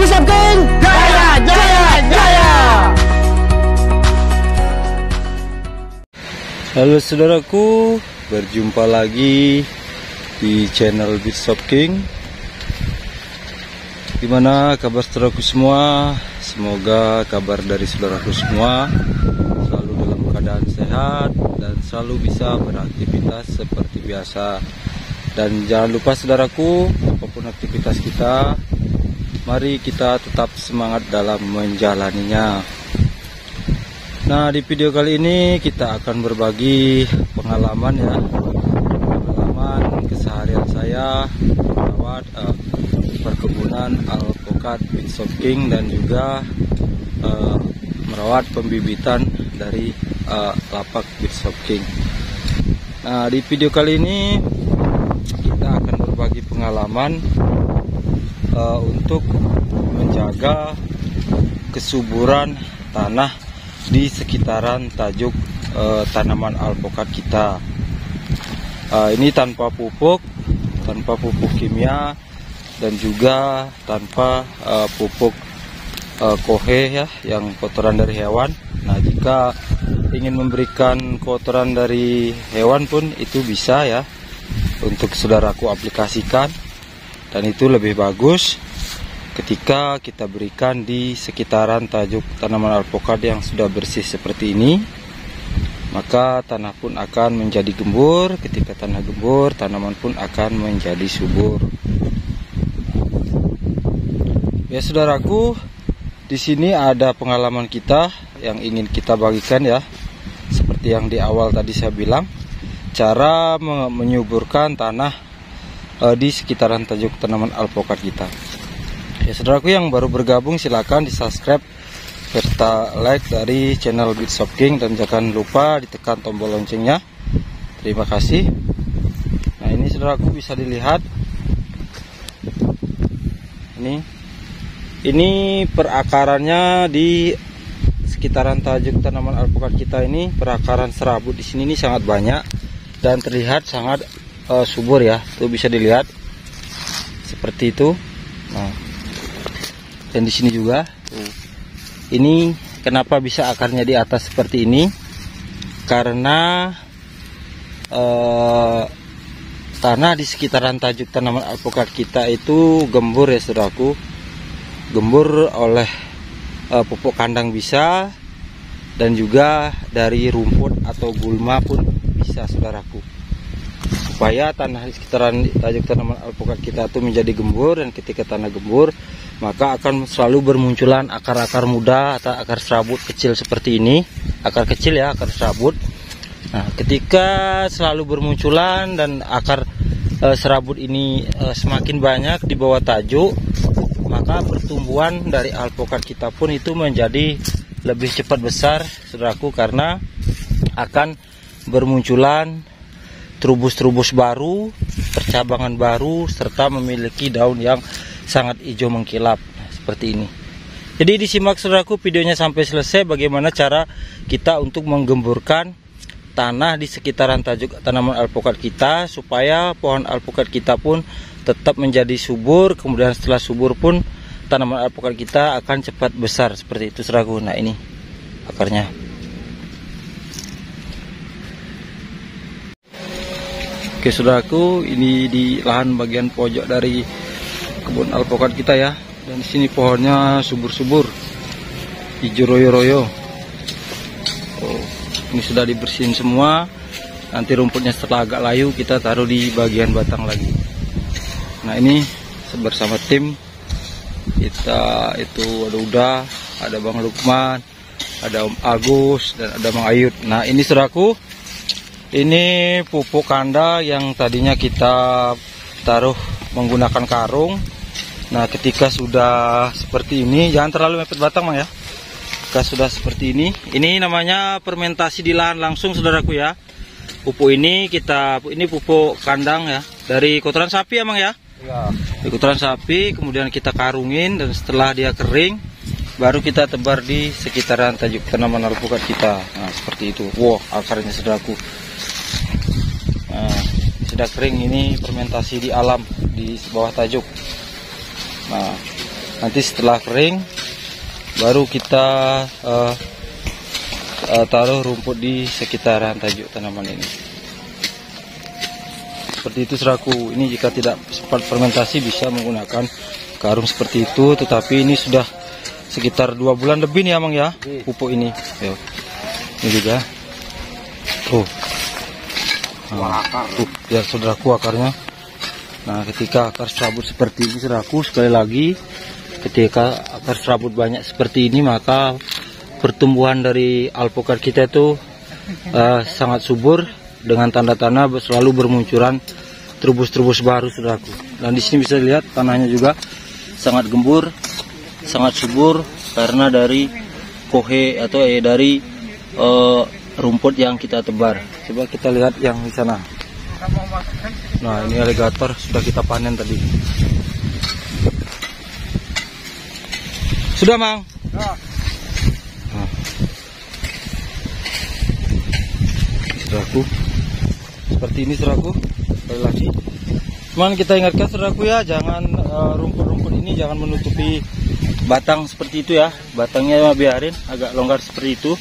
Bishop King Jaya Jaya Jaya. Halo saudaraku, berjumpa lagi di channel Bishop King. Gimana kabar saudaraku semua? Semoga kabar dari saudaraku semua selalu dalam keadaan sehat dan selalu bisa beraktivitas seperti biasa. Dan jangan lupa saudaraku, apapun aktivitas kita, mari kita tetap semangat dalam menjalaninya. Nah, di video kali ini kita akan berbagi pengalaman ya, pengalaman keseharian saya merawat perkebunan alpukat Bishop King dan juga merawat pembibitan dari lapak Bishop King. Nah, di video kali ini kita akan berbagi pengalaman untuk menjaga kesuburan tanah di sekitaran tajuk tanaman alpukat kita. Ini tanpa pupuk kimia dan juga tanpa pupuk kohe ya, yang kotoran dari hewan. Nah, jika ingin memberikan kotoran dari hewan pun itu bisa ya, untuk saudaraku aplikasikan, dan itu lebih bagus ketika kita berikan di sekitaran tajuk tanaman alpukat yang sudah bersih seperti ini. Maka tanah pun akan menjadi gembur. Ketika tanah gembur, tanaman pun akan menjadi subur. Ya saudaraku, di sini ada pengalaman kita yang ingin kita bagikan ya. Seperti yang di awal tadi saya bilang, cara menyuburkan tanah di sekitaran tajuk tanaman alpukat kita. Ya saudaraku yang baru bergabung, silakan di subscribe serta like dari channel Bishop King, dan jangan lupa ditekan tombol loncengnya. Terima kasih. Nah, ini saudaraku bisa dilihat, ini perakarannya di sekitaran tajuk tanaman alpukat kita. Ini perakaran serabut di sini ini sangat banyak dan terlihat sangat subur ya. Tuh bisa dilihat seperti itu. Nah, dan di sini juga tuh. Ini kenapa bisa akarnya di atas seperti ini? Karena tanah di sekitaran tajuk tanaman alpukat kita itu gembur ya saudaraku. Gembur oleh pupuk kandang bisa, dan juga dari rumput atau gulma pun bisa saudaraku. Supaya tanah di sekitaran tajuk tanaman alpukat kita itu menjadi gembur, dan ketika tanah gembur maka akan selalu bermunculan akar-akar muda atau akar serabut kecil seperti ini. Akar kecil ya, akar serabut. Nah, ketika selalu bermunculan dan akar serabut ini semakin banyak di bawah tajuk, maka pertumbuhan dari alpukat kita pun itu menjadi lebih cepat besar saudaraku, karena akan bermunculan trubus-trubus baru, percabangan baru, serta memiliki daun yang sangat hijau mengkilap seperti ini. Jadi disimak saudaraku videonya sampai selesai, bagaimana cara kita untuk menggemburkan tanah di sekitaran tajuk tanaman alpukat kita, supaya pohon alpukat kita pun tetap menjadi subur. Kemudian setelah subur pun tanaman alpukat kita akan cepat besar seperti itu saudaraku. Nah, ini akarnya. Oke saudaraku, ini di lahan bagian pojok dari kebun alpukat kita ya. Dan di sini pohonnya subur-subur, hijau royo-royo. Oh, ini sudah dibersihin semua. Nanti rumputnya setelah agak layu kita taruh di bagian batang lagi. Nah, ini bersama tim kita itu ada Uda, ada Bang Lukman, ada Om Agus, dan ada Bang Ayud. Nah, ini saudaraku, ini pupuk kanda yang tadinya kita taruh menggunakan karung. Nah, ketika sudah seperti ini, jangan terlalu mepet batang Bang ya. Ketika sudah seperti ini namanya fermentasi di lahan langsung saudaraku ya. Pupuk ini ini pupuk kandang ya, dari kotoran sapi ya Bang ya. Ya. Dari kotoran sapi, kemudian kita karungin, dan setelah dia kering baru kita tebar di sekitaran tajuk tanaman alpukat kita. Nah, seperti itu. Wow, akarnya saudaraku. Nah, sudah kering, ini fermentasi di alam di bawah tajuk. Nah, Nanti setelah kering baru kita taruh rumput di sekitaran tajuk tanaman ini. Seperti itu saudaraku. Ini jika tidak sempat fermentasi bisa menggunakan karung seperti itu, tetapi ini sudah sekitar 2 bulan lebih nih Amang ya pupuk ini. Yo. Ini juga. Ya saudaraku akarnya. Nah, ketika akar serabut seperti ini saudaraku, sekali lagi ketika akar serabut banyak seperti ini, maka pertumbuhan dari alpukat kita itu sangat subur, dengan tanda-tanda selalu bermunculan trubus-trubus baru saudaraku. Dan di sini bisa lihat tanahnya juga sangat gembur, sangat subur karena dari kohe atau dari rumput yang kita tebar. Coba kita lihat yang di sana. Nah, ini alligator sudah kita panen tadi. Sudah, Mang? Nah. Saudaraku, seperti ini saudaraku. Sekali lagi, cuman kita ingatkan saudaraku ya, jangan rumput-rumput ini jangan menutupi batang seperti itu ya. Batangnya biarin agak longgar seperti itu,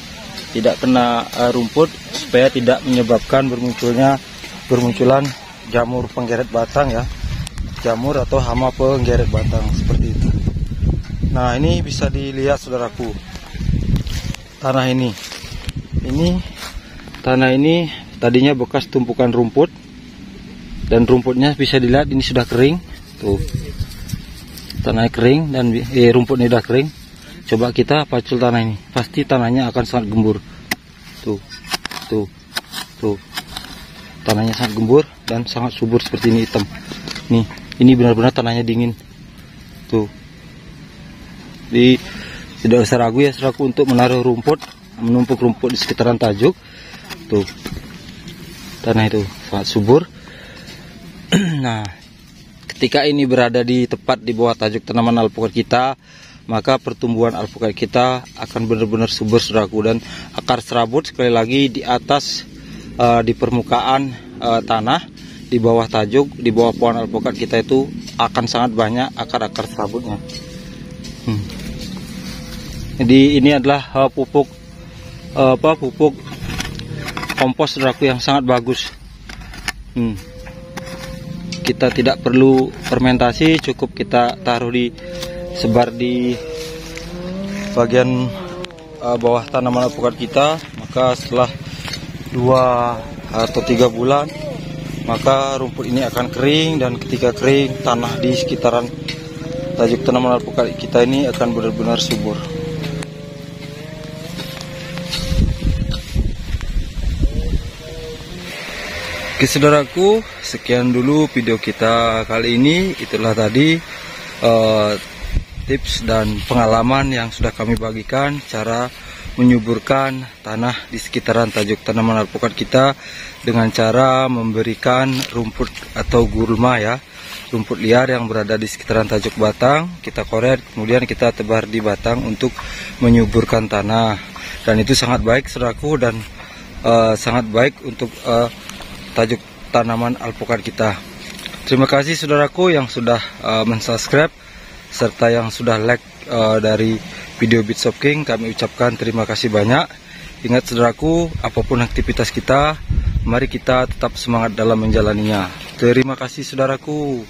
tidak kena rumput, supaya tidak menyebabkan bermunculan jamur penggeret batang ya, jamur atau hama penggeret batang seperti itu. Nah, ini bisa dilihat saudaraku, tanah ini tanah ini tadinya bekas tumpukan rumput, dan rumputnya bisa dilihat ini sudah kering tuh, tanahnya kering dan rumputnya sudah kering. Coba kita pacul tanah ini, pasti tanahnya akan sangat gembur tuh, tanahnya sangat gembur dan sangat subur seperti ini, hitam nih. Ini benar-benar tanahnya dingin tuh. Tidak usah ragu ya saudaraku untuk menaruh rumput, menumpuk rumput di sekitaran tajuk tuh, tanah itu sangat subur. Nah, ketika ini berada tepat di bawah tajuk tanaman alpukat kita, maka pertumbuhan alpukat kita akan benar-benar subur saudaraku, dan akar serabut sekali lagi di atas di permukaan tanah di bawah tajuk, di bawah pohon alpukat kita itu akan sangat banyak akar-akar serabutnya. Jadi ini adalah pupuk kompos saudaraku yang sangat bagus. Kita tidak perlu fermentasi, cukup kita taruh sebar di bagian bawah tanaman alpukat kita, maka setelah 2 atau 3 bulan maka rumput ini akan kering, dan ketika kering tanah di sekitaran tajuk tanaman alpukat kita ini akan benar-benar subur. Oke saudaraku, sekian dulu video kita kali ini. Itulah tadi tips dan pengalaman yang sudah kami bagikan, cara menyuburkan tanah di sekitaran tajuk tanaman alpukat kita dengan cara memberikan rumput atau gulma ya, rumput liar yang berada di sekitaran tajuk batang, kita koret, kemudian kita tebar di batang untuk menyuburkan tanah. Dan itu sangat baik saudaraku, dan sangat baik untuk tajuk tanaman alpukat kita. Terima kasih saudaraku yang sudah mensubscribe serta yang sudah like dari video Bits of King. Kami ucapkan terima kasih banyak. Ingat saudaraku, apapun aktivitas kita, mari kita tetap semangat dalam menjalaninya. Terima kasih saudaraku.